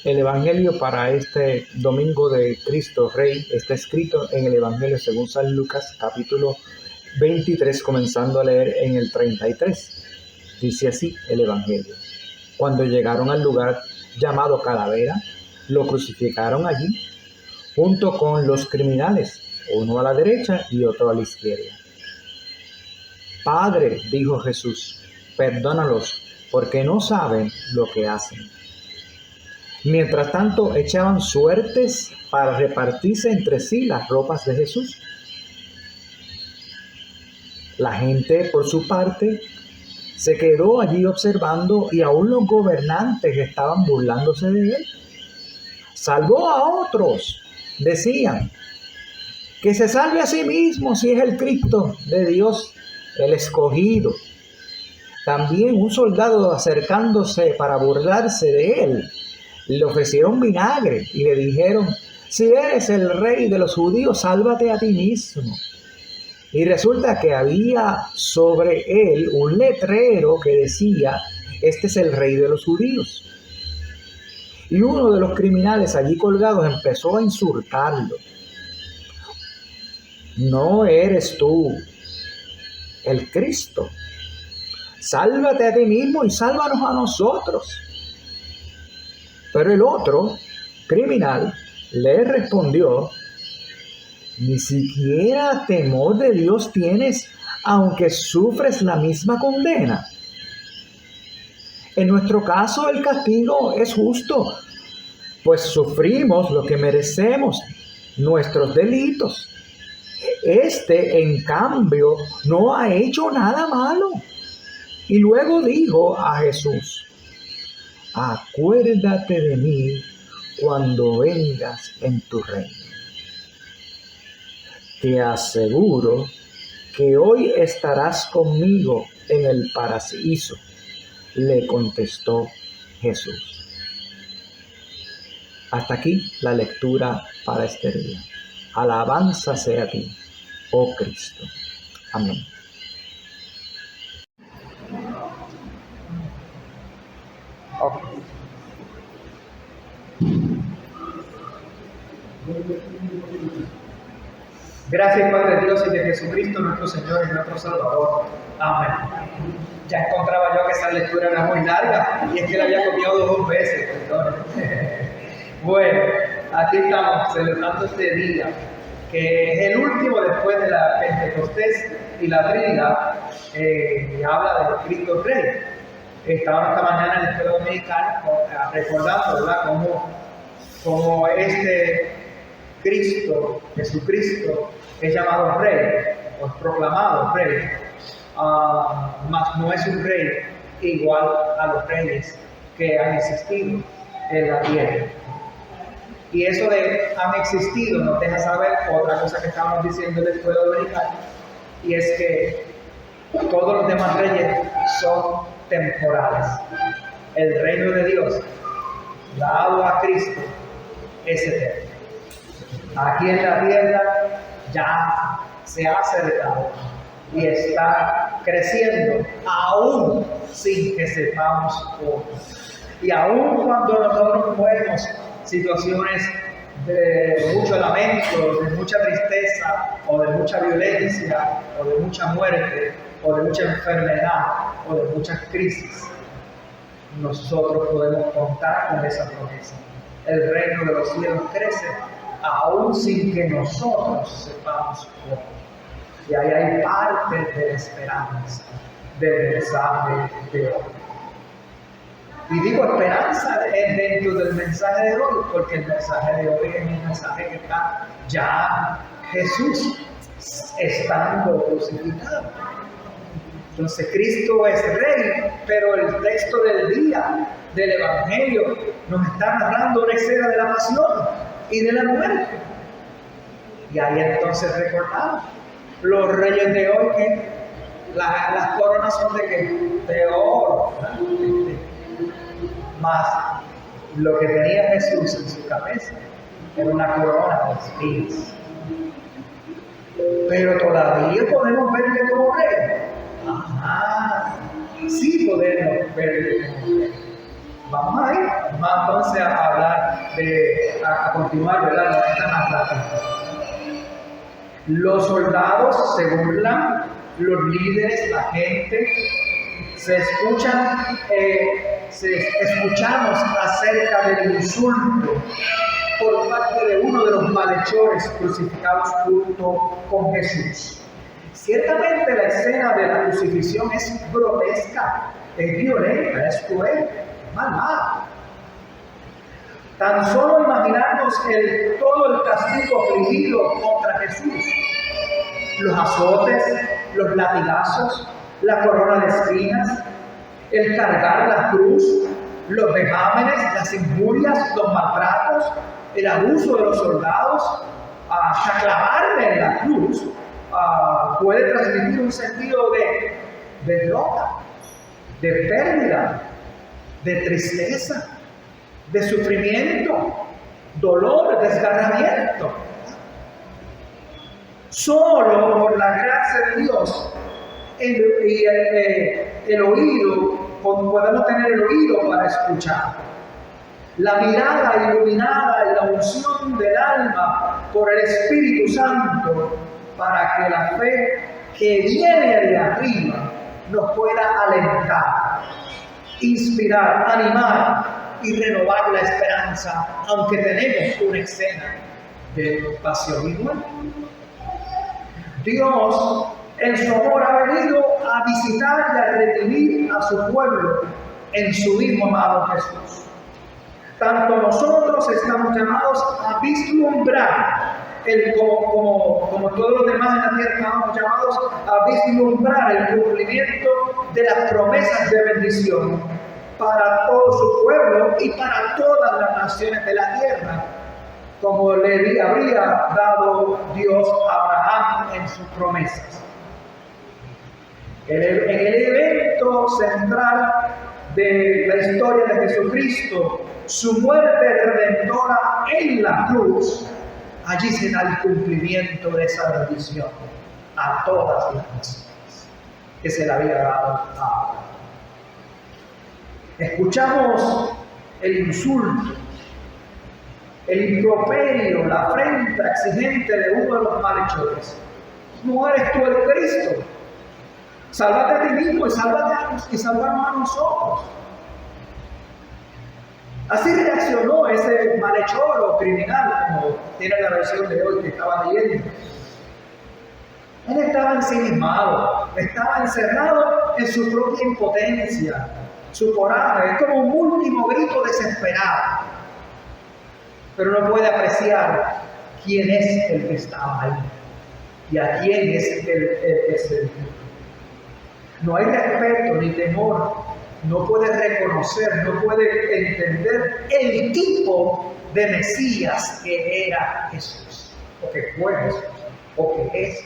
El Evangelio para este domingo de Cristo Rey está escrito en el Evangelio según San Lucas, capítulo 23, comenzando a leer en el 33. Dice así el Evangelio. Cuando llegaron al lugar llamado Calavera, lo crucificaron allí, junto con los criminales, uno a la derecha y otro a la izquierda. Padre, dijo Jesús, perdónalos, porque no saben lo que hacen. Mientras tanto, echaban suertes para repartirse entre sí las ropas de Jesús. La gente, por su parte, se quedó allí observando y aún los gobernantes estaban burlándose de él. Salvó a otros, decían, que se salve a sí mismo si es el Cristo de Dios, el escogido. También un soldado, acercándose para burlarse de él, le ofrecieron vinagre y le dijeron: si eres el rey de los judíos, sálvate a ti mismo. Y resulta que había sobre él un letrero que decía: este es el rey de los judíos. Y uno de los criminales allí colgados empezó a insultarlo: ¿no eres tú el Cristo? Sálvate a ti mismo y sálvanos a nosotros. Pero el otro criminal le respondió: ni siquiera temor de Dios tienes, aunque sufres la misma condena. En nuestro caso el castigo es justo, pues sufrimos lo que merecemos, nuestros delitos. Este, en cambio, no ha hecho nada malo. Y luego dijo a Jesús: acuérdate de mí cuando vengas en tu reino. Te aseguro que hoy estarás conmigo en el paraíso, le contestó Jesús. Hasta aquí la lectura para este día. Alabanza sea a ti, oh Cristo. Amén. Okay. Gracias, Padre Dios, y de Jesucristo nuestro Señor y nuestro Salvador. Amén. Ya encontraba yo que esa lectura era muy larga y es que la había copiado 2 veces. Perdón. Bueno, aquí estamos celebrando este día, que es el último después de la Pentecostés y la Trinidad, que habla de Cristo Rey. Estábamos esta mañana en la escuela dominicana recordando, ¿verdad?, cómo este Cristo, Jesucristo, es llamado Rey, o es proclamado Rey, mas no es un Rey igual a los reyes que han existido en la tierra. Y eso de han existido nos deja saber otra cosa que estábamos diciendo en la escuela dominical, y es que todos los demás reyes son temporales. El reino de Dios, dado a Cristo, es eterno. Aquí en la tierra ya se ha acercado y está creciendo, aún sin que sepamos cómo. Y aún cuando nosotros vemos situaciones de mucho lamento, de mucha tristeza, o de mucha violencia, o de mucha muerte, o de mucha enfermedad, o de muchas crisis, nosotros podemos contar con esa promesa. El reino de los cielos crece, aún sin que nosotros sepamos cómo. Y ahí hay parte de la esperanza del mensaje de hoy. Y digo esperanza dentro del mensaje de hoy, porque el mensaje de hoy es un mensaje que está ya Jesús estando crucificado. Entonces Cristo es Rey, pero el texto del día del Evangelio nos está narrando una escena de la pasión y de la muerte. Y ahí entonces recordamos los reyes de hoy, que las coronas son de oro, ¿verdad? Más lo que tenía Jesús en su cabeza era una corona de espinas. Pero todavía podemos verle como rey. Ajá, sí podemos verle como rey. Vamos a ir, vamos entonces a hablar a continuar, ¿verdad? Con esta narrativa. Los soldados se burlan, los líderes, la gente, escuchamos acerca del insulto por parte de uno de los malhechores crucificados junto con Jesús. Ciertamente la escena de la crucifixión es grotesca, es violenta, es cruel, es malvada. Tan solo imaginarnos todo el castigo afligido contra Jesús, los azotes, los latigazos, la corona de espinas, el cargar la cruz, los vejámenes, las injurias, los maltratos, el abuso de los soldados, hasta clavarle en la cruz, puede transmitir un sentido de derrota, de pérdida, de tristeza, de sufrimiento, dolor, desgarramiento. Solo por la gracia de Dios el oído, podemos tener el oído para escuchar. La mirada iluminada y la unción del alma por el Espíritu Santo para que la fe que viene de arriba nos pueda alentar, inspirar, animar y renovar la esperanza, aunque tenemos una escena de pasión y muerte. Dios, en su amor, ha venido a visitar y a redimir a su pueblo en su Hijo amado Jesús. Tanto nosotros estamos llamados a vislumbrar, como todos los demás en la tierra estamos llamados a vislumbrar el cumplimiento de las promesas de bendición para todo su pueblo y para todas las naciones de la tierra, como le habría dado Dios a Abraham en sus promesas. En el evento central de la historia de Jesucristo, su muerte redentora en la cruz, allí se da el cumplimiento de esa bendición a todas las naciones que se le había dado a Abraham. Escuchamos el insulto, el improperio, la afrenta exigente de uno de los malhechores. ¿No eres tú el Cristo? Sálvate a ti mismo y salvarnos a nosotros. Así reaccionó ese malhechor o criminal, como tiene la versión de hoy que estaba leyendo. Él estaba ensimismado, estaba encerrado en su propia impotencia, su coraje. Es como un último grito desesperado. Pero no puede apreciar quién es el que estaba ahí y a quién es el que servió. No hay respeto ni temor, no puede reconocer, no puede entender el tipo de Mesías que era Jesús, o que fue Jesús, o que es.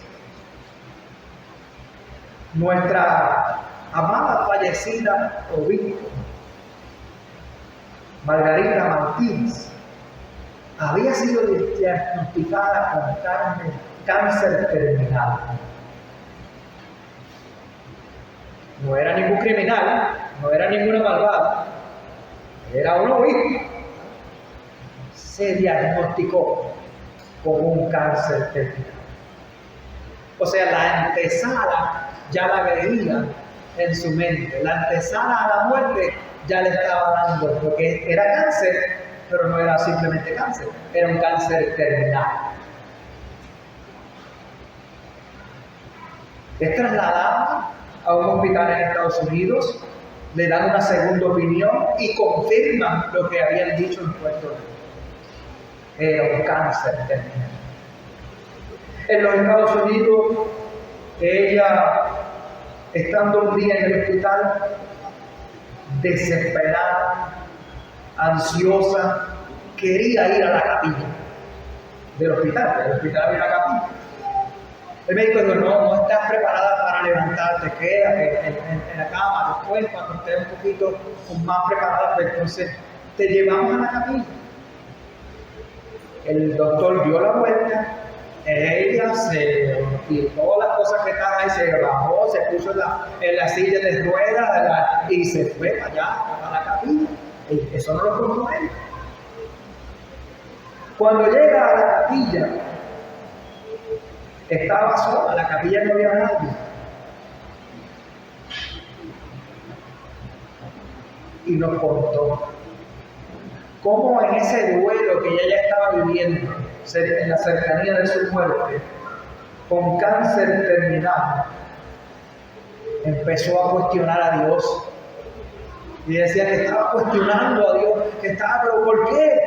Nuestra amada fallecida obispo, Margarita Martínez, había sido diagnosticada con cáncer terminal. No era ningún criminal, no era ninguna malvada, era un obispo. Se diagnosticó con un cáncer terminal. O sea, la antesala ya la veía en su mente. La antesala a la muerte ya le estaba dando, porque era cáncer, pero no era simplemente cáncer, era un cáncer terminal. Es trasladada a un hospital en Estados Unidos, le dan una segunda opinión y confirman lo que habían dicho en Puerto Rico. Era un cáncer terminal. En los Estados Unidos, ella, estando un día en el hospital, desesperada, ansiosa, quería ir a la capilla del hospital. El hospital había una capilla. El médico dijo: no estás preparada para levantarte, quédate en la cama. Después, cuando estés un poquito más preparada, pues entonces te llevamos a la capilla. El doctor dio la vuelta, ella se quitó las cosas que estaban ahí, se bajó, se puso en la silla de ruedas y se fue para allá, a la capilla. Eso no lo contó él. Cuando llega a la capilla, estaba sola, la capilla no había nadie. Y nos contó cómo en ese duelo que ella ya estaba viviendo, en la cercanía de su muerte, con cáncer terminal, empezó a cuestionar a Dios. Y decía que estaba cuestionando a Dios, que estaba, pero ¿por qué?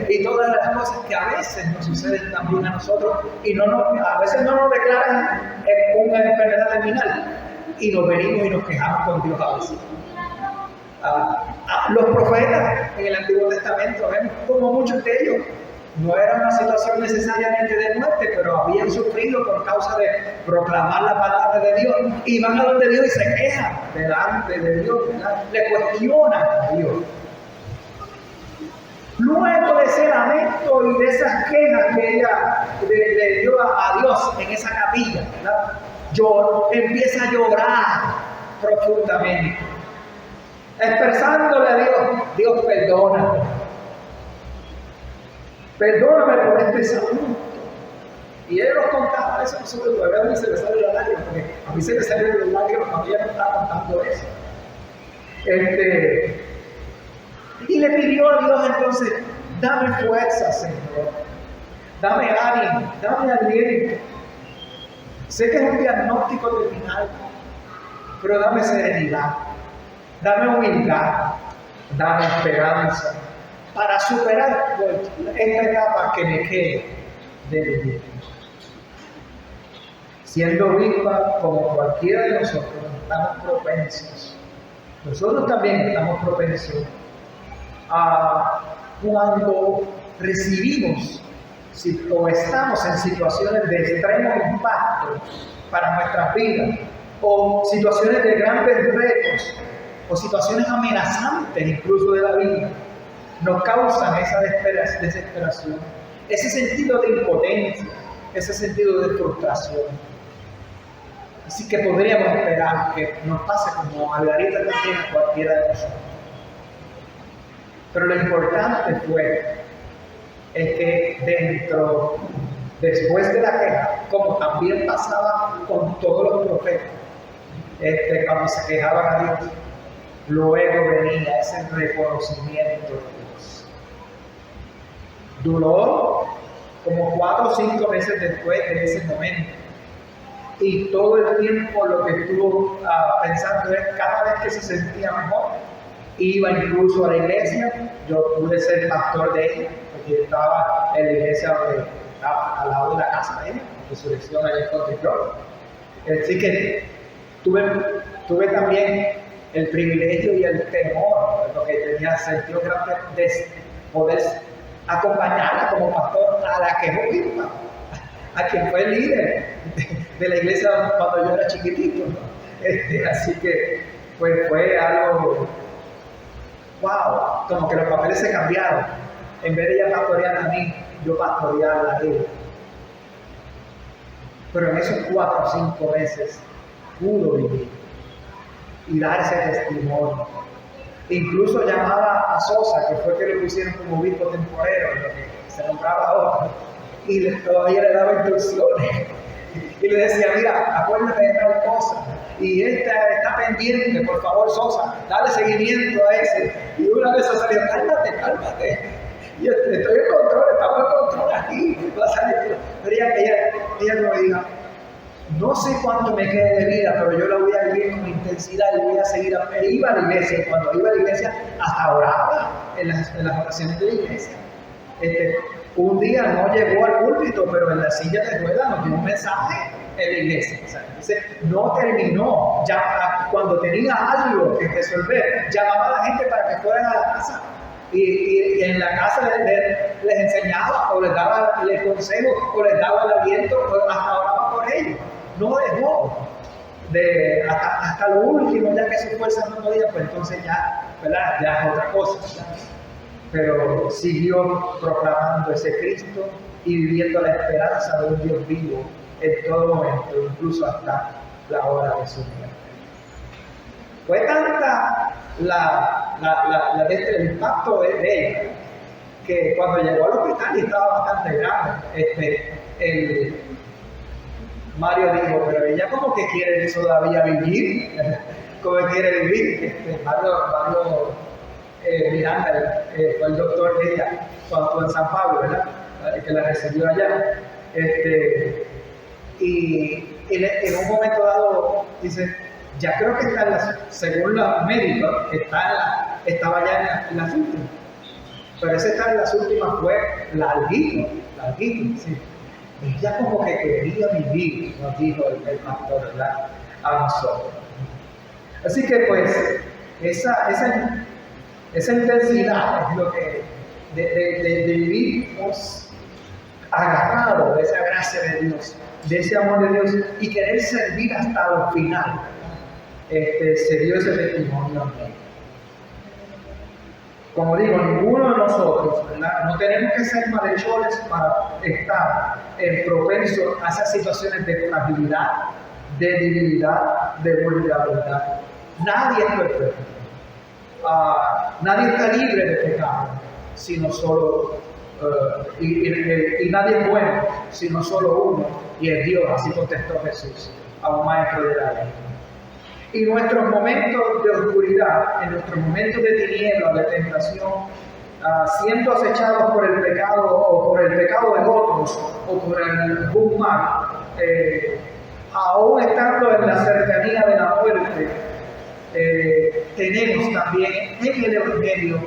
Y todas las cosas que a veces nos suceden también a nosotros, y a veces no nos declaran una enfermedad terminal, y nos venimos y nos quejamos con Dios a veces. Los profetas en el Antiguo Testamento, vemos como muchos de ellos no era una situación necesariamente de muerte, pero habían sufrido por causa de proclamar la palabra de Dios, y van a donde Dios y se quejan delante de Dios, ¿verdad? Le cuestionan a Dios. Luego de ese lamento y de esas quejas que ella le dio a Dios en esa capilla, ¿verdad? Empieza a llorar profundamente, expresándole a Dios: Dios, perdóname por este saludo. Y él nos contaba eso, nosotros todavía a mí se le sale la lágrima, porque a mí se me salió la lágrima cuando ella nos estaba contando eso. Y le pidió a Dios entonces: dame fuerza, Señor, dame ánimo, dame aliento. Sé que es un diagnóstico terminal, pero dame serenidad, dame humildad, dame esperanza para superar esta etapa que me quede de vivir. Siendo viva como cualquiera de nosotros, estamos propensos. Nosotros también estamos propensos a, cuando recibimos o estamos en situaciones de extremo impacto para nuestras vidas, o situaciones de grandes retos, o situaciones amenazantes incluso de la vida, nos causan esa desesperación, ese sentido de impotencia, ese sentido de frustración. Así que podríamos esperar que nos pase como Margarita también a cualquiera de nosotros. Pero lo importante es que después de la queja, como también pasaba con todos los profetas, cuando se quejaban a Dios, luego venía ese reconocimiento de Dios. Duró como 4 o 5 meses después de ese momento. Y todo el tiempo lo que estuvo pensando es, cada vez que se sentía mejor, iba incluso a la iglesia. Yo pude ser pastor de ella, porque estaba en la iglesia al lado de la casa de ella, Resurrección allá en Country Club. Así que tuve también el privilegio y el temor, porque tenía sentido grande de poder acompañarla como pastor a la que fue a quien fue el líder de la iglesia cuando yo era chiquitito, ¿no? Así que pues fue algo, wow, como que los papeles se cambiaron. En vez de ella pastorear a mí, yo pastoreaba a ella. Pero en esos 4 o 5 meses pudo vivir y dar ese testimonio. Incluso llamaba a Sosa, que fue que le pusieron como obispo temporero, lo que se nombraba ahora, y todavía le daba instrucciones. Y le decía: mira, acuérdate de tal cosa, y esta está pendiente, por favor, Sosa, dale seguimiento a ese. Y una vez Sosa le dijo: cálmate. Y yo estoy en control, estamos en control aquí. Pero ella no me dijo: no sé cuánto me quede de vida, pero yo la voy a vivir con intensidad y voy a seguir. Iba a la iglesia, y cuando iba a la iglesia, hasta oraba en las oraciones de la iglesia. Un día no llegó al púlpito, pero en la silla de ruedas nos dio un mensaje en la iglesia. O sea, entonces, no terminó. Ya cuando tenía algo que resolver, llamaba a la gente para que fueran a la casa. Y en la casa les enseñaba, o les daba el consejo, o les daba el aliento, o hasta oraba por ellos. No dejó hasta lo último, ya que sus fuerzas no podían, pues entonces ya, ¿verdad? Ya es otra cosa, ¿verdad? Pero siguió proclamando ese Cristo y viviendo la esperanza de un Dios vivo en todo momento, incluso hasta la hora de su muerte. Fue tanta la el impacto de ella, que cuando llegó al hospital y estaba bastante grave, Mario dijo, pero ella como que quiere todavía vivir, como que quiere vivir. Mario Miranda fue el doctor de ella cuando estuvo en San Pablo, ¿verdad? Que la recibió allá. Y en un momento dado dice, ya creo que está según los médicos, estaba ya en las últimas. Pero ese estar en las últimas fue larguito, sí. Ella como que quería vivir, nos dijo el pastor, ¿verdad? A nosotros. Así que pues, esa intensidad es lo que de vivir agarrado de esa gracia de Dios, de ese amor de Dios y querer servir hasta el final. Se dio ese testimonio a mí. Como digo, ninguno de nosotros, ¿verdad? No tenemos que ser malhechores para estar propensos a esas situaciones de fragilidad, de debilidad, de vulnerabilidad. Nadie es perfecto. Nadie está libre de pecado, sino solo, y nadie es bueno, sino solo uno, y es Dios. Así contestó Jesús a un maestro de la ley. Y nuestros momentos de oscuridad, en nuestros momentos de tiniebla, de tentación, siendo acechados por el pecado o por el pecado de otros o por algún mal, aún estando en la cercanía de la muerte, tenemos también en el Evangelio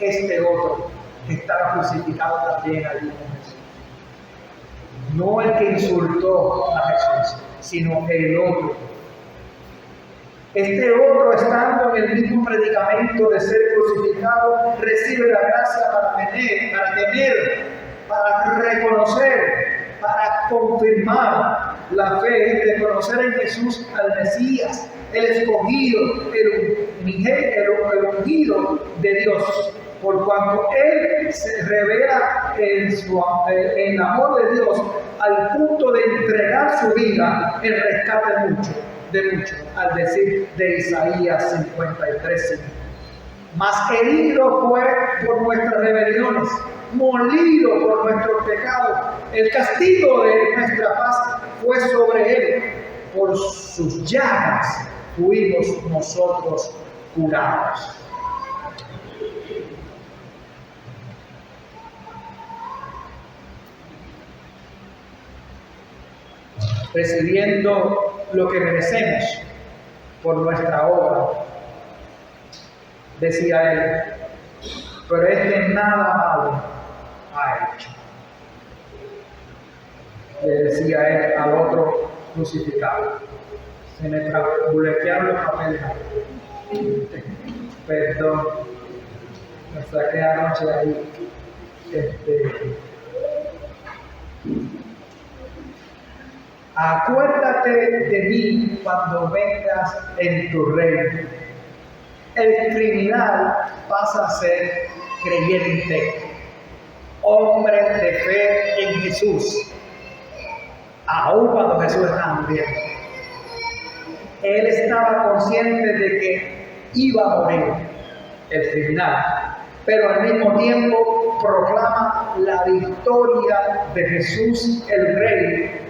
este otro que estaba crucificado también allí con Jesús. No el que insultó a Jesús, sino el otro. Este otro, estando en el mismo predicamento de ser crucificado, recibe la gracia para reconocer, para confirmar la fe, de conocer en Jesús al Mesías, el escogido, el ungido de Dios, por cuanto Él se revela en el amor de Dios al punto de entregar su vida en rescate de mucho, al decir de Isaías 53:5. Mas herido fue por nuestras rebeliones, molido por nuestros pecados. El castigo de nuestra paz fue sobre él. Por sus llagas fuimos nosotros curados. Recibiendo lo que merecemos por nuestra obra, decía él, pero nada malo ha hecho. Le decía él al otro crucificado. Se me bulequearon los papeles. Perdón, me saqué anoche ahí. Acuérdate de mí cuando vengas en tu reino. El criminal pasa a ser creyente, hombre de fe en Jesús, aún cuando Jesús estaba muriendo. Él estaba consciente de que iba a morir el criminal, pero al mismo tiempo proclama la victoria de Jesús el Rey,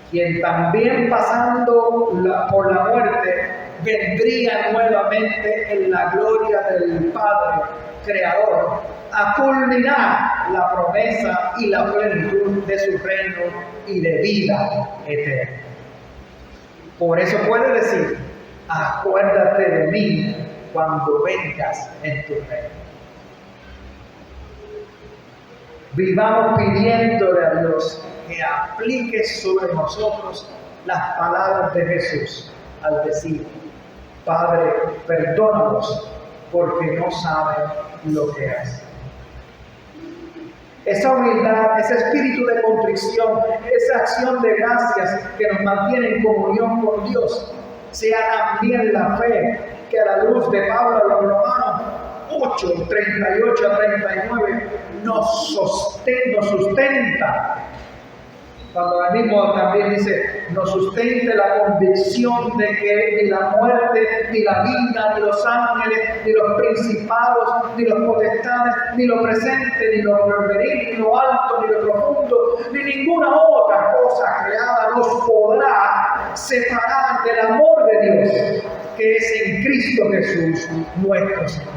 quien también pasando por la muerte vendría nuevamente en la gloria del Padre Creador a culminar la promesa y la plenitud de su reino y de vida eterna. Por eso puede decir, acuérdate de mí cuando vengas en tu reino. Vivamos pidiéndole a Dios que aplique sobre nosotros las palabras de Jesús al decir, Padre, perdónalos porque no saben lo que hacen. Esa humildad, ese espíritu de contrición, esa acción de gracias que nos mantiene en comunión con Dios, sea también la fe que a la luz de Pablo a los Romanos 8, 38 a 39 nos sustenta Cuando el mismo también dice, nos sustente la convicción de que ni la muerte, ni la vida, ni los ángeles, ni los principados, ni los potestades, ni lo presente, ni lo porvenir, ni lo alto, ni lo profundo, ni ninguna otra cosa creada nos podrá separar del amor de Dios, que es en Cristo Jesús, nuestro Señor.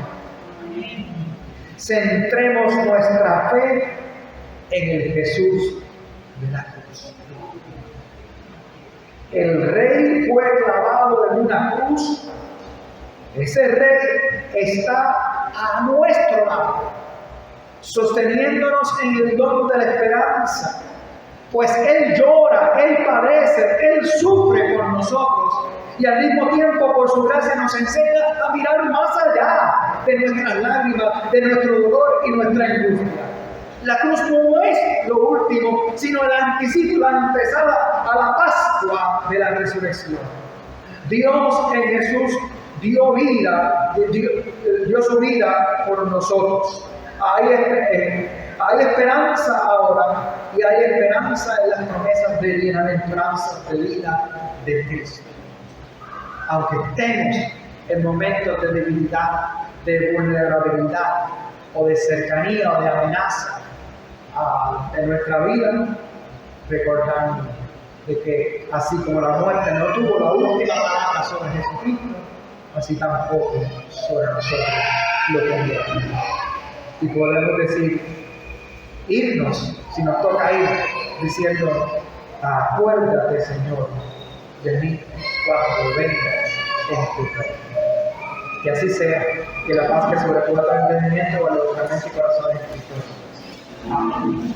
Centremos nuestra fe en el Jesús de la cruz. El rey fue clavado en una cruz. Ese rey está a nuestro lado, sosteniéndonos en el don de la esperanza. Pues Él llora, Él padece, Él sufre por nosotros. Y al mismo tiempo, por su gracia, nos enseña a mirar más allá de nuestras lágrimas, de nuestro dolor y nuestra angustia. La cruz no es lo último, sino el anticipo, la antesala a la Pascua de la resurrección. Dios en Jesús dio su vida por nosotros. Hay esperanza ahora y hay esperanza en las promesas de bienaventuranza de vida de Cristo. Aunque estemos en momentos de debilidad, de vulnerabilidad o de cercanía o de amenaza en nuestra vida, recordando de que así como la muerte no tuvo la última palabra sobre Jesucristo, así tampoco sobre nosotros lo tendrá. Y podemos decir, irnos, si nos toca ir, diciendo, acuérdate, Señor, de mí cuando vengas en tu reino. Que así sea, que la paz que sobrepasa el entendimiento valga nuestra mente y corazones en Cristo Jesús. Amén.